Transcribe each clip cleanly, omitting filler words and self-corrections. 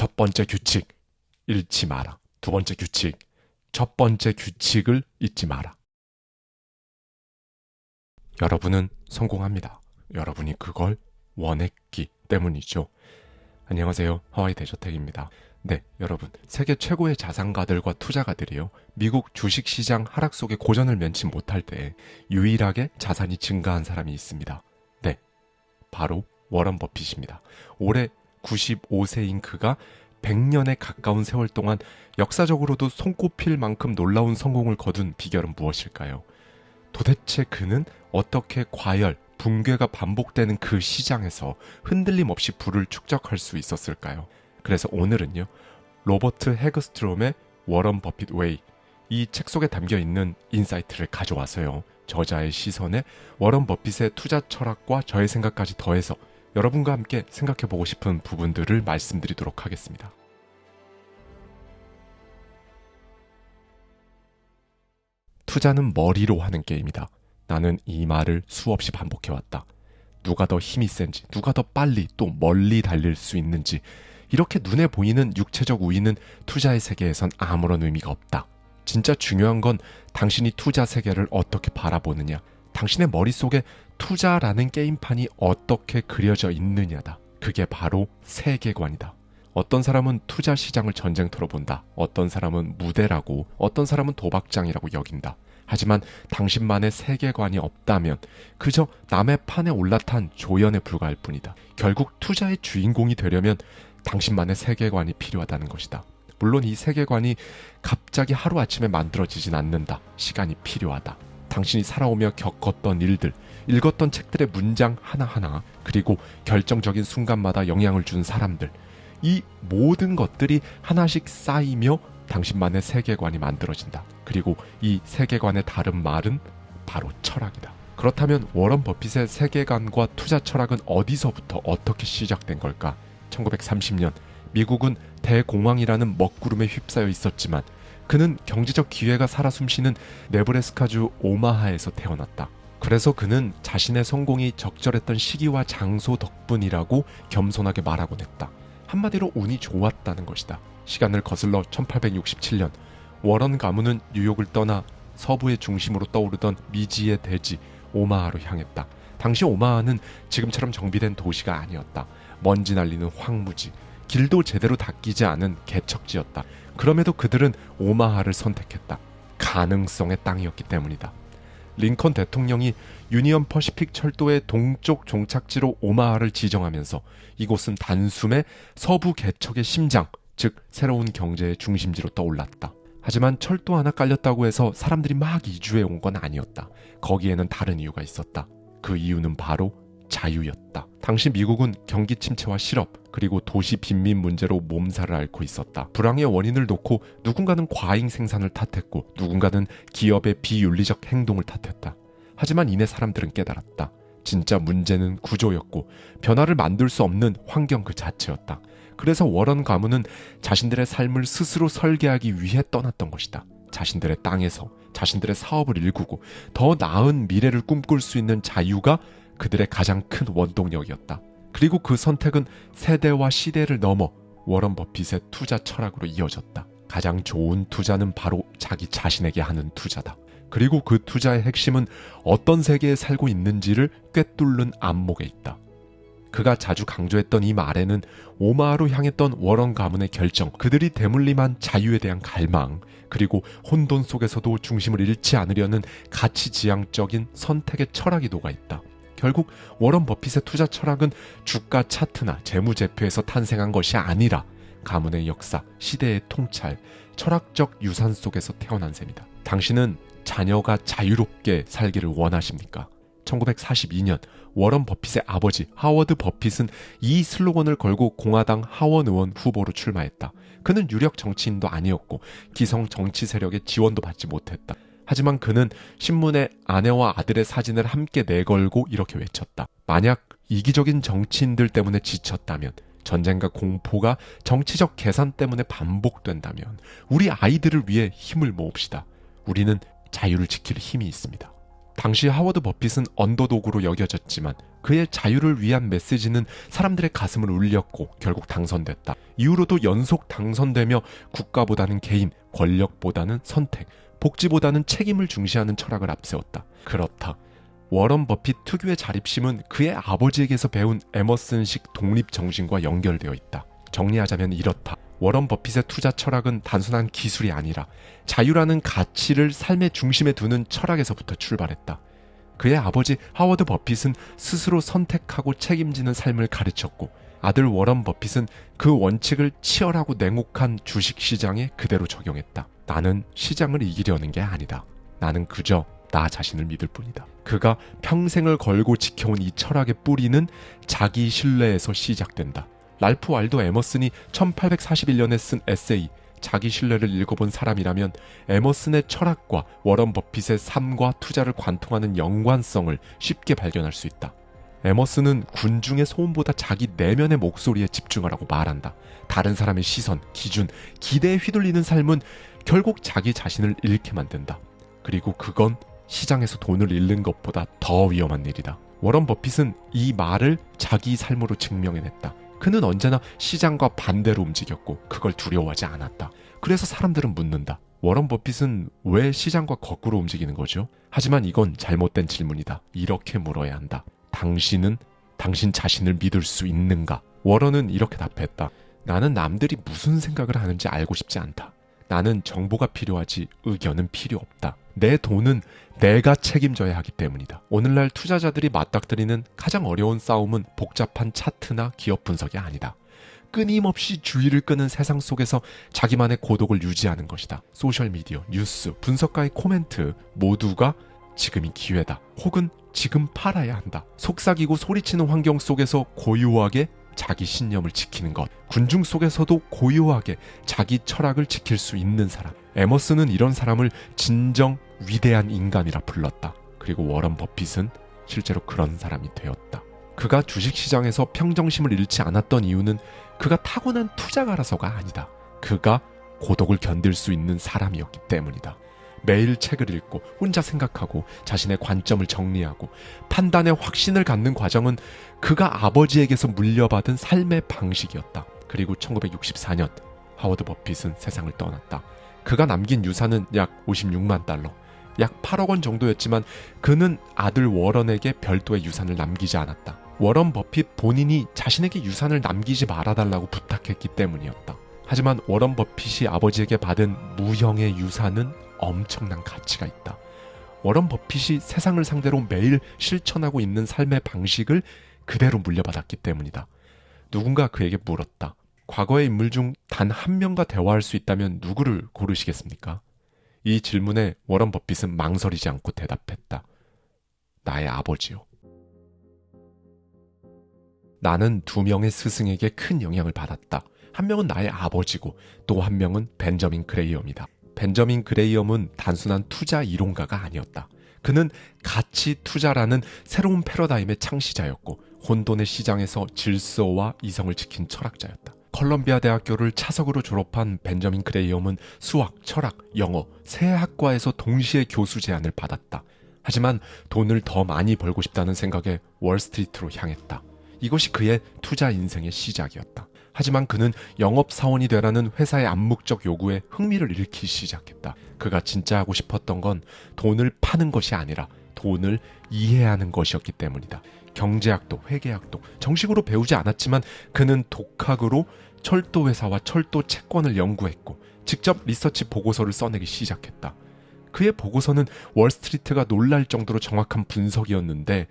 첫 번째 규칙, 잃지 마라. 두 번째 규칙, 첫 번째 규칙을 잊지 마라. 여러분은 성공합니다. 여러분이 그걸 원했기 때문이죠. 안녕하세요. 하와이 대저택입니다. 네, 여러분. 세계 최고의 자산가들과 투자가들이요. 미국 주식시장 하락 속에 고전을 면치 못할 때 유일하게 자산이 증가한 사람이 있습니다. 네, 바로 워런 버핏입니다. 올해 95세인 그가 100년에 가까운 세월 동안 역사적으로도 손꼽힐 만큼 놀라운 성공을 거둔 비결은 무엇일까요? 도대체 그는 어떻게 과열, 붕괴가 반복되는 그 시장에서 흔들림 없이 부를 축적할 수 있었을까요? 그래서 오늘은요, 로버트 헤그스트롬의 워런 버핏 웨이, 이 책 속에 담겨있는 인사이트를 가져와서요, 저자의 시선에 워런 버핏의 투자 철학과 저의 생각까지 더해서 여러분과 함께 생각해보고 싶은 부분들을 말씀드리도록 하겠습니다. 투자는 머리로 하는 게임이다. 나는 이 말을 수없이 반복해왔다. 누가 더 힘이 센지, 누가 더 빨리 또 멀리 달릴 수 있는지, 이렇게 눈에 보이는 육체적 우위는 투자의 세계에선 아무런 의미가 없다. 진짜 중요한 건 당신이 투자 세계를 어떻게 바라보느냐, 당신의 머릿속에 투자라는 게임판이 어떻게 그려져 있느냐다. 그게 바로 세계관이다. 어떤 사람은 투자 시장을 전쟁터로 본다. 어떤 사람은 무대라고, 어떤 사람은 도박장이라고 여긴다. 하지만 당신만의 세계관이 없다면 그저 남의 판에 올라탄 조연에 불과할 뿐이다. 결국 투자의 주인공이 되려면 당신만의 세계관이 필요하다는 것이다. 물론 이 세계관이 갑자기 하루아침에 만들어지진 않는다. 시간이 필요하다. 당신이 살아오며 겪었던 일들, 읽었던 책들의 문장 하나하나, 그리고 결정적인 순간마다 영향을 준 사람들, 이 모든 것들이 하나씩 쌓이며 당신만의 세계관이 만들어진다. 그리고 이 세계관의 다른 말은 바로 철학이다. 그렇다면 워런 버핏의 세계관과 투자 철학은 어디서부터 어떻게 시작된 걸까? 1930년 미국은 대공황이라는 먹구름에 휩싸여 있었지만 그는 경제적 기회가 살아 숨쉬는 네브래스카주 오마하에서 태어났다. 그래서 그는 자신의 성공이 적절했던 시기와 장소 덕분이라고 겸손하게 말하곤 했다. 한마디로 운이 좋았다는 것이다. 시간을 거슬러 1867년 워런 가문은 뉴욕을 떠나 서부의 중심으로 떠오르던 미지의 대지 오마하로 향했다. 당시 오마하는 지금처럼 정비된 도시가 아니었다. 먼지 날리는 황무지, 길도 제대로 닦이지 않은 개척지였다. 그럼에도 그들은 오마하를 선택했다. 가능성의 땅이었기 때문이다. 링컨 대통령이 유니언 퍼시픽 철도의 동쪽 종착지로 오마하를 지정하면서 이곳은 단숨에 서부 개척의 심장, 즉 새로운 경제의 중심지로 떠올랐다. 하지만 철도 하나 깔렸다고 해서 사람들이 막 이주해 온 건 아니었다. 거기에는 다른 이유가 있었다. 그 이유는 바로 자유였다. 당시 미국은 경기 침체와 실업, 그리고 도시 빈민 문제로 몸살을 앓고 있었다. 불황의 원인을 놓고 누군가는 과잉 생산을 탓했고 누군가는 기업의 비윤리적 행동을 탓했다. 하지만 이내 사람들은 깨달았다. 진짜 문제는 구조였고 변화를 만들 수 없는 환경 그 자체였다. 그래서 워런 가문은 자신들의 삶을 스스로 설계하기 위해 떠났던 것이다. 자신들의 땅에서 자신들의 사업을 일구고 더 나은 미래를 꿈꿀 수 있는 자유가 그들의 가장 큰 원동력이었다. 그리고 그 선택은 세대와 시대를 넘어 워런 버핏의 투자 철학으로 이어졌다. 가장 좋은 투자는 바로 자기 자신에게 하는 투자다. 그리고 그 투자의 핵심은 어떤 세계에 살고 있는지를 꿰뚫는 안목에 있다. 그가 자주 강조했던 이 말에는 오마하로 향했던 워런 가문의 결정, 그들이 대물림한 자유에 대한 갈망, 그리고 혼돈 속에서도 중심을 잃지 않으려는 가치지향적인 선택의 철학이 녹아있다. 결국 워런 버핏의 투자 철학은 주가 차트나 재무제표에서 탄생한 것이 아니라 가문의 역사, 시대의 통찰, 철학적 유산 속에서 태어난 셈이다. 당신은 자녀가 자유롭게 살기를 원하십니까? 1942년 워런 버핏의 아버지 하워드 버핏은 이 슬로건을 걸고 공화당 하원 의원 후보로 출마했다. 그는 유력 정치인도 아니었고 기성 정치 세력의 지원도 받지 못했다. 하지만 그는 신문에 아내와 아들의 사진을 함께 내걸고 이렇게 외쳤다. 만약 이기적인 정치인들 때문에 지쳤다면, 전쟁과 공포가 정치적 계산 때문에 반복된다면 우리 아이들을 위해 힘을 모읍시다. 우리는 자유를 지킬 힘이 있습니다. 당시 하워드 버핏은 언더독으로 여겨졌지만 그의 자유를 위한 메시지는 사람들의 가슴을 울렸고 결국 당선됐다. 이후로도 연속 당선되며 국가보다는 개인, 권력보다는 선택, 복지보다는 책임을 중시하는 철학을 앞세웠다. 그렇다. 워런 버핏 특유의 자립심은 그의 아버지에게서 배운 에머슨식 독립 정신과 연결되어 있다. 정리하자면 이렇다. 워런 버핏의 투자 철학은 단순한 기술이 아니라 자유라는 가치를 삶의 중심에 두는 철학에서부터 출발했다. 그의 아버지 하워드 버핏은 스스로 선택하고 책임지는 삶을 가르쳤고 아들 워런 버핏은 그 원칙을 치열하고 냉혹한 주식시장에 그대로 적용했다. 나는 시장을 이기려는 게 아니다. 나는 그저 나 자신을 믿을 뿐이다. 그가 평생을 걸고 지켜온 이 철학의 뿌리는 자기 신뢰에서 시작된다. 랄프 waldo 에머슨이 1841년에 쓴 에세이 자기 신뢰를 읽어본 사람이라면 에머슨의 철학과 워런 버핏의 삶과 투자를 관통하는 연관성을 쉽게 발견할 수 있다. 에머슨은 군중의 소음보다 자기 내면의 목소리에 집중하라고 말한다. 다른 사람의 시선, 기준, 기대에 휘둘리는 삶은 결국 자기 자신을 잃게 만든다. 그리고 그건 시장에서 돈을 잃는 것보다 더 위험한 일이다. 워런 버핏은 이 말을 자기 삶으로 증명해냈다. 그는 언제나 시장과 반대로 움직였고 그걸 두려워하지 않았다. 그래서 사람들은 묻는다. 워런 버핏은 왜 시장과 거꾸로 움직이는 거죠? 하지만 이건 잘못된 질문이다. 이렇게 물어야 한다. 당신은 당신 자신을 믿을 수 있는가? 워런은 이렇게 답했다. 나는 남들이 무슨 생각을 하는지 알고 싶지 않다. 나는 정보가 필요하지 의견은 필요 없다. 내 돈은 내가 책임져야 하기 때문이다. 오늘날 투자자들이 맞닥뜨리는 가장 어려운 싸움은 복잡한 차트나 기업 분석이 아니다. 끊임없이 주의를 끄는 세상 속에서 자기만의 고독을 유지하는 것이다. 소셜미디어, 뉴스, 분석가의 코멘트 모두가 지금이 기회다. 혹은 지금 팔아야 한다. 속삭이고 소리치는 환경 속에서 고요하게 자기 신념을 지키는 것. 군중 속에서도 고요하게 자기 철학을 지킬 수 있는 사람. 에머슨은 이런 사람을 진정 위대한 인간이라 불렀다. 그리고 워런 버핏은 실제로 그런 사람이 되었다. 그가 주식시장에서 평정심을 잃지 않았던 이유는 그가 타고난 투자가라서가 아니다. 그가 고독을 견딜 수 있는 사람이었기 때문이다. 매일 책을 읽고 혼자 생각하고 자신의 관점을 정리하고 판단에 확신을 갖는 과정은 그가 아버지에게서 물려받은 삶의 방식이었다. 그리고 1964년 하워드 버핏은 세상을 떠났다. 그가 남긴 유산은 약 56만 달러, 약 8억 원 정도였지만 그는 아들 워런에게 별도의 유산을 남기지 않았다. 워런 버핏 본인이 자신에게 유산을 남기지 말아달라고 부탁했기 때문이었다. 하지만 워런 버핏이 아버지에게 받은 무형의 유산은 엄청난 가치가 있다. 워런 버핏이 세상을 상대로 매일 실천하고 있는 삶의 방식을 그대로 물려받았기 때문이다. 누군가 그에게 물었다. 과거의 인물 중 단 한 명과 대화할 수 있다면 누구를 고르시겠습니까? 이 질문에 워런 버핏은 망설이지 않고 대답했다. 나의 아버지요. 나는 두 명의 스승에게 큰 영향을 받았다. 한 명은 나의 아버지고 또 한 명은 벤저민 그레이엄이다. 벤저민 그레이엄은 단순한 투자 이론가가 아니었다. 그는 가치 투자라는 새로운 패러다임의 창시자였고 혼돈의 시장에서 질서와 이성을 지킨 철학자였다. 컬럼비아 대학교를 차석으로 졸업한 벤저민 그레이엄은 수학, 철학, 영어, 세 학과에서 동시에 교수 제안을 받았다. 하지만 돈을 더 많이 벌고 싶다는 생각에 월스트리트로 향했다. 이것이 그의 투자 인생의 시작이었다. 하지만 그는 영업사원이 되라는 회사의 암묵적 요구에 흥미를 잃기 시작했다. 그가 진짜 하고 싶었던 건 돈을 파는 것이 아니라 돈을 이해하는 것이었기 때문이다. 경제학도 회계학도 정식으로 배우지 않았지만 그는 독학으로 철도회사와 철도 채권을 연구했고 직접 리서치 보고서를 써내기 시작했다. 그의 보고서는 월스트리트가 놀랄 정도로 정확한 분석이었는데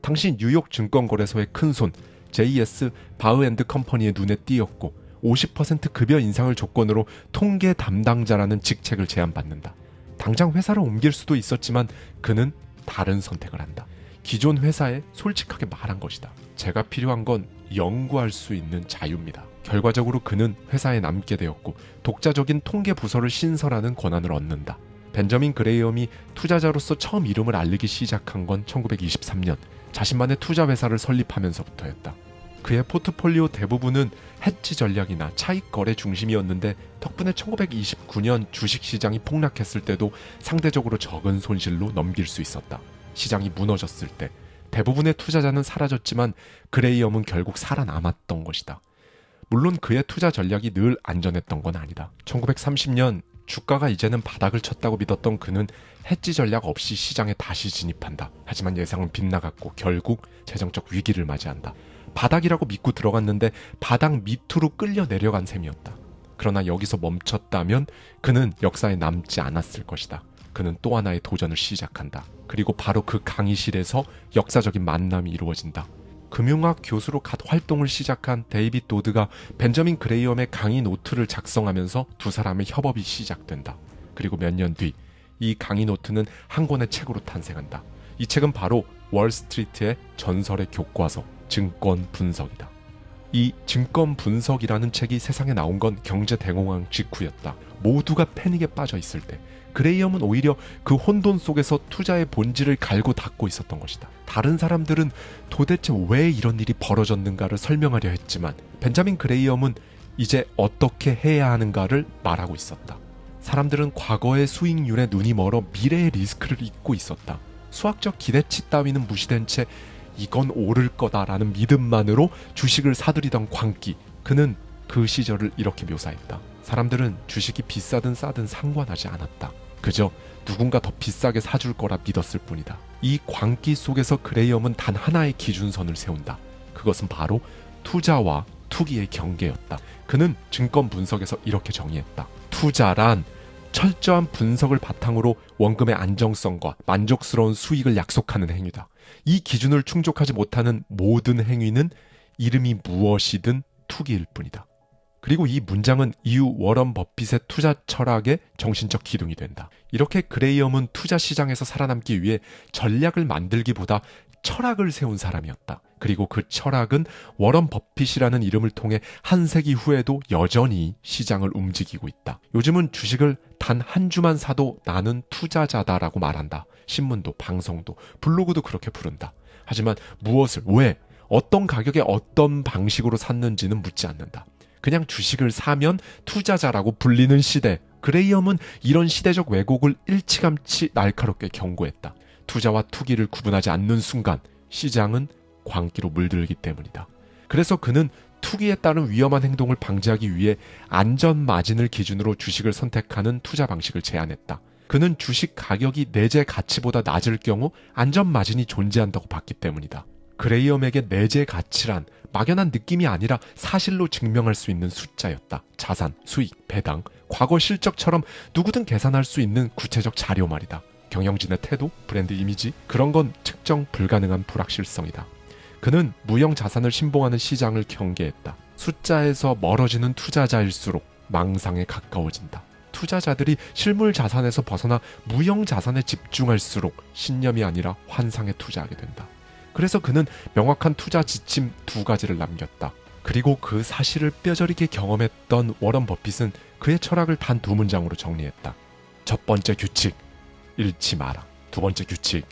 당시 뉴욕 증권거래소의 큰손 JS 바흐앤드컴퍼니의 눈에 띄었고 50% 급여 인상을 조건으로 통계 담당자라는 직책을 제안받는다. 당장 회사를 옮길 수도 있었지만 그는 다른 선택을 한다. 기존 회사에 솔직하게 말한 것이다. 제가 필요한 건 연구할 수 있는 자유입니다. 결과적으로 그는 회사에 남게 되었고 독자적인 통계 부서를 신설하는 권한을 얻는다. 벤저민 그레이엄이 투자자로서 처음 이름을 알리기 시작한 건 1923년 자신만의 투자 회사를 설립하면서부터였다. 그의 포트폴리오 대부분은 해지 전략이나 차익 거래 중심이었는데 덕분에 1929년 주식시장이 폭락했을 때도 상대적으로 적은 손실로 넘길 수 있었다. 시장이 무너졌을 때 대부분의 투자자는 사라졌지만 그레이엄은 결국 살아남았던 것이다. 물론 그의 투자 전략이 늘 안전했던 건 아니다. 1930년 주가가 이제는 바닥을 쳤다고 믿었던 그는 해지 전략 없이 시장에 다시 진입한다. 하지만 예상은 빗나갔고 결국 재정적 위기를 맞이한다. 바닥이라고 믿고 들어갔는데 바닥 밑으로 끌려 내려간 셈이었다. 그러나 여기서 멈췄다면 그는 역사에 남지 않았을 것이다. 그는 또 하나의 도전을 시작한다. 그리고 바로 그 강의실에서 역사적인 만남이 이루어진다. 금융학 교수로 갓 활동을 시작한 데이빗 도드가 벤저민 그레이엄의 강의 노트를 작성하면서 두 사람의 협업이 시작된다. 그리고 몇 년 뒤 이 강의 노트는 한 권의 책으로 탄생한다. 이 책은 바로 월스트리트의 전설의 교과서 증권 분석이다. 이 증권 분석이라는 책이 세상에 나온 건 경제 대공황 직후였다. 모두가 패닉에 빠져 있을 때 그레이엄은 오히려 그 혼돈 속에서 투자의 본질을 갈고 닦고 있었던 것이다. 다른 사람들은 도대체 왜 이런 일이 벌어졌는가를 설명하려 했지만 벤자민 그레이엄은 이제 어떻게 해야 하는가를 말하고 있었다. 사람들은 과거의 수익률에 눈이 멀어 미래의 리스크를 잊고 있었다. 수학적 기대치 따위는 무시된 채 이건 오를 거다라는 믿음만으로 주식을 사들이던 광기. 그는 그 시절을 이렇게 묘사했다. 사람들은 주식이 비싸든 싸든 상관하지 않았다. 그저 누군가 더 비싸게 사줄 거라 믿었을 뿐이다. 이 광기 속에서 그레이엄은 단 하나의 기준선을 세운다. 그것은 바로 투자와 투기의 경계였다. 그는 증권 분석에서 이렇게 정의했다. 투자란 철저한 분석을 바탕으로 원금의 안정성과 만족스러운 수익을 약속하는 행위다. 이 기준을 충족하지 못하는 모든 행위는 이름이 무엇이든 투기일 뿐이다. 그리고 이 문장은 이후 워런 버핏의 투자 철학의 정신적 기둥이 된다. 이렇게 그레이엄은 투자 시장에서 살아남기 위해 전략을 만들기보다 철학을 세운 사람이었다. 그리고 그 철학은 워런 버핏이라는 이름을 통해 한 세기 후에도 여전히 시장을 움직이고 있다. 요즘은 주식을 단 한 주만 사도 나는 투자자다라고 말한다. 신문도 방송도 블로그도 그렇게 부른다. 하지만 무엇을, 왜, 어떤 가격에 어떤 방식으로 샀는지는 묻지 않는다. 그냥 주식을 사면 투자자라고 불리는 시대. 그레이엄은 이런 시대적 왜곡을 일찌감치 날카롭게 경고했다. 투자와 투기를 구분하지 않는 순간 시장은 광기로 물들기 때문이다. 그래서 그는 투기에 따른 위험한 행동을 방지하기 위해 안전 마진을 기준으로 주식을 선택하는 투자 방식을 제안했다. 그는 주식 가격이 내재 가치보다 낮을 경우 안전 마진이 존재한다고 봤기 때문이다. 그레이엄에게 내재 가치란 막연한 느낌이 아니라 사실로 증명할 수 있는 숫자였다. 자산, 수익, 배당, 과거 실적처럼 누구든 계산할 수 있는 구체적 자료 말이다. 경영진의 태도, 브랜드 이미지, 그런 건 측정 불가능한 불확실성이다. 그는 무형 자산을 신봉하는 시장을 경계했다. 숫자에서 멀어지는 투자자일수록 망상에 가까워진다. 투자자들이 실물 자산에서 벗어나 무형 자산에 집중할수록 신념이 아니라 환상에 투자하게 된다. 그래서 그는 명확한 투자 지침 2가지를 남겼다. 그리고 그 사실을 뼈저리게 경험했던 워런 버핏은 그의 철학을 단 2문장으로 정리했다. 첫 번째 규칙, 잃지 마라. 두 번째 규칙,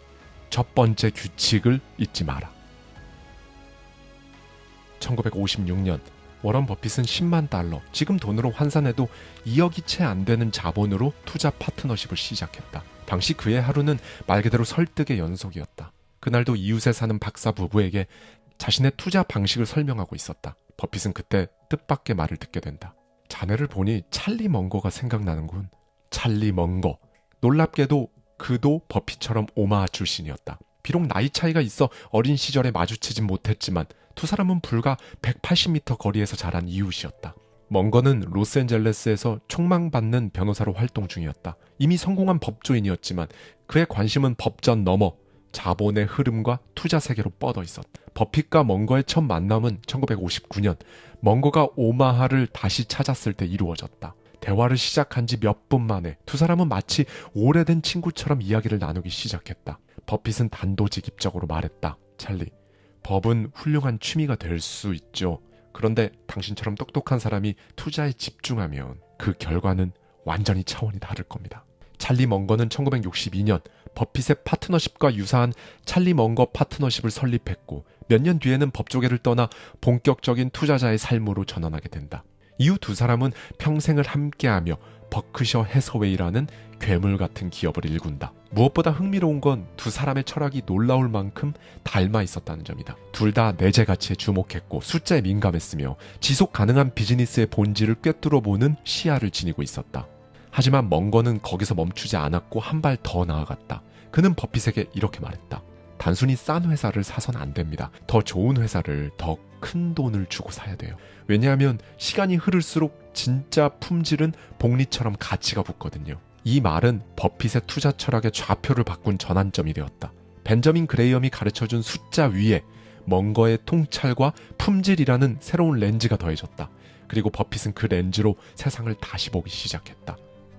첫 번째 규칙을 잊지 마라. 1956년 워런 버핏은 10만 달러, 지금 돈으로 환산해도 2억이 채 안 되는 자본으로 투자 파트너십을 시작했다. 당시 그의 하루는 말 그대로 설득의 연속이었다. 그날도 이웃에 사는 박사 부부에게 자신의 투자 방식을 설명하고 있었다. 버핏은 그때 뜻밖의 말을 듣게 된다. 자네를 보니 찰리 먼거가 생각나는군. 찰리 먼거. 놀랍게도 그도 버핏처럼 오마하 출신이었다. 비록 나이 차이가 있어 어린 시절에 마주치진 못했지만 두 사람은 불과 180m 거리에서 자란 이웃이었다. 먼거는 로스앤젤레스에서 총망받는 변호사로 활동 중이었다. 이미 성공한 법조인이었지만 그의 관심은 법전 너머 자본의 흐름과 투자 세계로 뻗어 있었다. 버핏과 먼거의 첫 만남은 1959년 먼거가 오마하를 다시 찾았을 때 이루어졌다. 대화를 시작한 지 몇 분 만에 두 사람은 마치 오래된 친구처럼 이야기를 나누기 시작했다. 버핏은 단도직입적으로 말했다. 찰리, 법은 훌륭한 취미가 될 수 있죠. 그런데 당신처럼 똑똑한 사람이 투자에 집중하면 그 결과는 완전히 차원이 다를 겁니다. 찰리 먼거는 1962년 버핏의 파트너십과 유사한 찰리 먼거 파트너십을 설립했고 몇 년 뒤에는 법조계를 떠나 본격적인 투자자의 삶으로 전환하게 된다. 이후 두 사람은 평생을 함께하며 버크셔 해서웨이라는 괴물 같은 기업을 일군다. 무엇보다 흥미로운 건 두 사람의 철학이 놀라울 만큼 닮아 있었다는 점이다. 둘 다 내재 가치에 주목했고 숫자에 민감했으며 지속 가능한 비즈니스의 본질을 꿰뚫어보는 시야를 지니고 있었다. 하지만 멍거는 거기서 멈추지 않았고 한 발 더 나아갔다. 그는 버핏에게 이렇게 말했다. 단순히 싼 회사를 사선 안 됩니다. 더 좋은 회사를 더 큰 돈을 주고 사야 돼요. 왜냐하면 시간이 흐를수록 진짜 품질은 복리처럼 가치가 붙거든요. 이 말은 버핏의 투자 철학의 좌표를 바꾼 전환점이 되었다. 벤저민 그레이엄이 가르쳐준 숫자 위에 멍거의 통찰과 품질이라는 새로운 렌즈가 더해졌다. 그리고 버핏은 그 렌즈로 세상을 다시 보기 시작했다.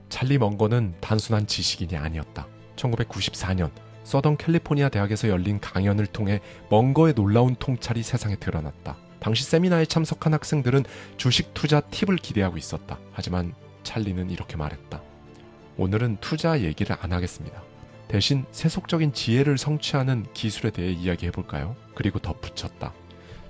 찰리 멍거는 단순한 지식인이 아니었다. 1994년 서던 캘리포니아 대학에서 열린 강연을 통해 멍거의 놀라운 통찰이 세상에 드러났다. 당시 세미나에 참석한 학생들은 주식 투자 팁을 기대하고 있었다. 하지만 찰리는 이렇게 말했다. 오늘은 투자 얘기를 안 하겠습니다. 대신 세속적인 지혜를 성취하는 기술에 대해 이야기해볼까요? 그리고 덧붙였다.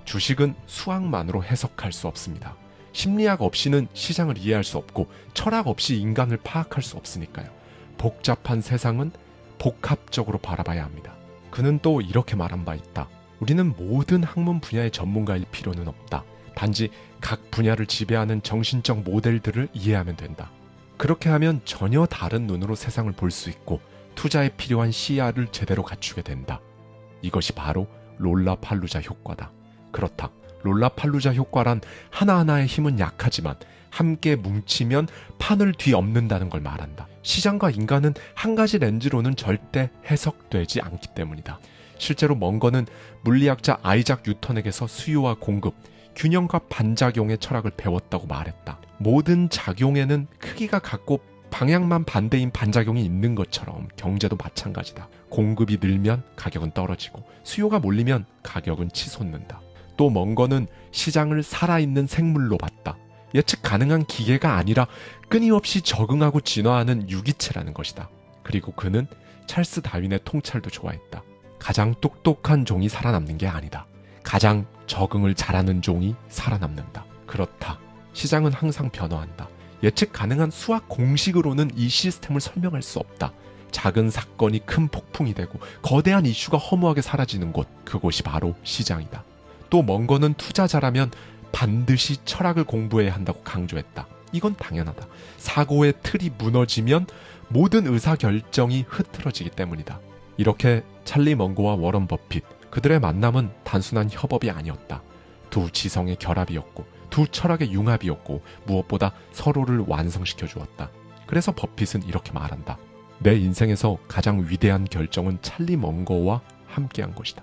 주식은 수학만으로 해석할 수 없습니다. 심리학 없이는 시장을 이해할 수 없고 철학 없이 인간을 파악할 수 없으니까요. 복잡한 세상은 복합적으로 바라봐야 합니다. 그는 또 이렇게 말한 바 있다. 우리는 모든 학문 분야의 전문가일 필요는 없다. 단지 각 분야를 지배하는 정신적 모델들을 이해하면 된다. 그렇게 하면 전혀 다른 눈으로 세상을 볼 수 있고 투자에 필요한 시야를 제대로 갖추게 된다. 이것이 바로 롤라팔루자 효과다. 그렇다. 롤라팔루자 효과란 하나하나의 힘은 약하지만 함께 뭉치면 판을 뒤엎는다는 걸 말한다. 시장과 인간은 한 가지 렌즈로는 절대 해석되지 않기 때문이다. 실제로 멍거는 물리학자 아이작 뉴턴에게서 수요와 공급, 균형과 반작용의 철학을 배웠다고 말했다. 모든 작용에는 크기가 같고 방향만 반대인 반작용이 있는 것처럼 경제도 마찬가지다. 공급이 늘면 가격은 떨어지고 수요가 몰리면 가격은 치솟는다. 또 멍거는 시장을 살아있는 생물로 봤다. 예측 가능한 기계가 아니라 끊임없이 적응하고 진화하는 유기체라는 것이다. 그리고 그는 찰스 다윈의 통찰도 좋아했다. 가장 똑똑한 종이 살아남는 게 아니다. 가장 적응을 잘하는 종이 살아남는다. 그렇다. 시장은 항상 변화한다. 예측 가능한 수학 공식으로는 이 시스템을 설명할 수 없다. 작은 사건이 큰 폭풍이 되고 거대한 이슈가 허무하게 사라지는 곳, 그곳이 바로 시장이다. 또 멍거는 투자자라면 반드시 철학을 공부해야 한다고 강조했다. 이건 당연하다. 사고의 틀이 무너지면 모든 의사결정이 흐트러지기 때문이다. 이렇게 찰리 멍거와 워런 버핏, 그들의 만남은 단순한 협업이 아니었다. 두 지성의 결합이었고 두 철학의 융합이었고 무엇보다 서로를 완성시켜 주었다. 그래서 버핏은 이렇게 말한다. 내 인생에서 가장 위대한 결정은 찰리 멍거와 함께한 것이다.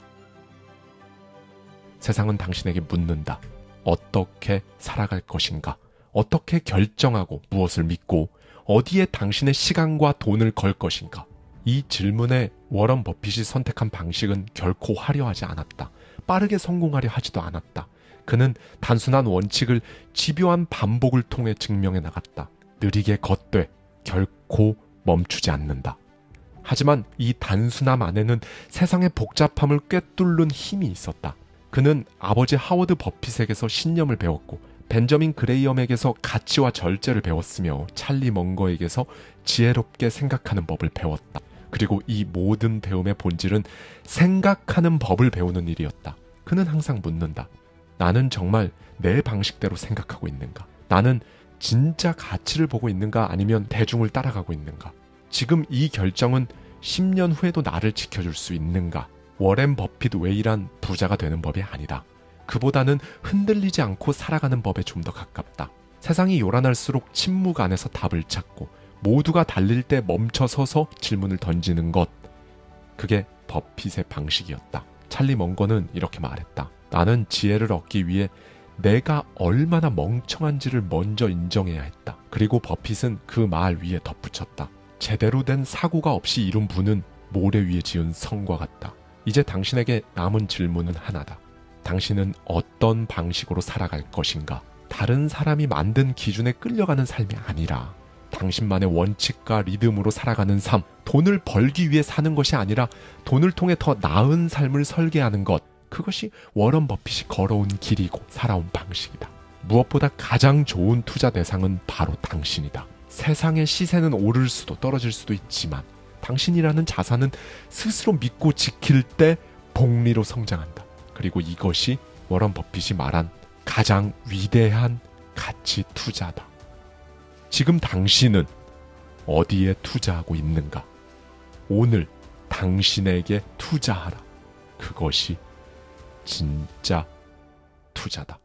세상은 당신에게 묻는다. 어떻게 살아갈 것인가? 어떻게 결정하고 무엇을 믿고 어디에 당신의 시간과 돈을 걸 것인가? 이 질문에 워런 버핏이 선택한 방식은 결코 화려하지 않았다. 빠르게 성공하려 하지도 않았다. 그는 단순한 원칙을 집요한 반복을 통해 증명해 나갔다. 느리게 걷되 결코 멈추지 않는다. 하지만 이 단순함 안에는 세상의 복잡함을 꿰뚫는 힘이 있었다. 그는 아버지 하워드 버핏에게서 신념을 배웠고 벤저민 그레이엄에게서 가치와 절제를 배웠으며 찰리 멍거에게서 지혜롭게 생각하는 법을 배웠다. 그리고 이 모든 배움의 본질은 생각하는 법을 배우는 일이었다. 그는 항상 묻는다. 나는 정말 내 방식대로 생각하고 있는가? 나는 진짜 가치를 보고 있는가? 아니면 대중을 따라가고 있는가? 지금 이 결정은 10년 후에도 나를 지켜줄 수 있는가? 워렌 버핏 웨이란 부자가 되는 법이 아니다. 그보다는 흔들리지 않고 살아가는 법에 좀 더 가깝다. 세상이 요란할수록 침묵 안에서 답을 찾고 모두가 달릴 때 멈춰서서 질문을 던지는 것. 그게 버핏의 방식이었다. 찰리 멍거는 이렇게 말했다. 나는 지혜를 얻기 위해 내가 얼마나 멍청한지를 먼저 인정해야 했다. 그리고 버핏은 그 말 위에 덧붙였다. 제대로 된 사고가 없이 이룬 부는 모래 위에 지은 성과 같다. 이제 당신에게 남은 질문은 하나다. 당신은 어떤 방식으로 살아갈 것인가? 다른 사람이 만든 기준에 끌려가는 삶이 아니라 당신만의 원칙과 리듬으로 살아가는 삶, 돈을 벌기 위해 사는 것이 아니라 돈을 통해 더 나은 삶을 설계하는 것, 그것이 워런 버핏이 걸어온 길이고 살아온 방식이다. 무엇보다 가장 좋은 투자 대상은 바로 당신이다. 세상의 시세는 오를 수도 떨어질 수도 있지만 당신이라는 자산은 스스로 믿고 지킬 때 복리로 성장한다. 그리고 이것이 워런 버핏이 말한 가장 위대한 가치 투자다. 지금 당신은 어디에 투자하고 있는가? 오늘 당신에게 투자하라. 그것이 진짜 투자다.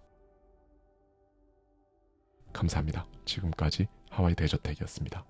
감사합니다. 지금까지 하와이 대저택이었습니다.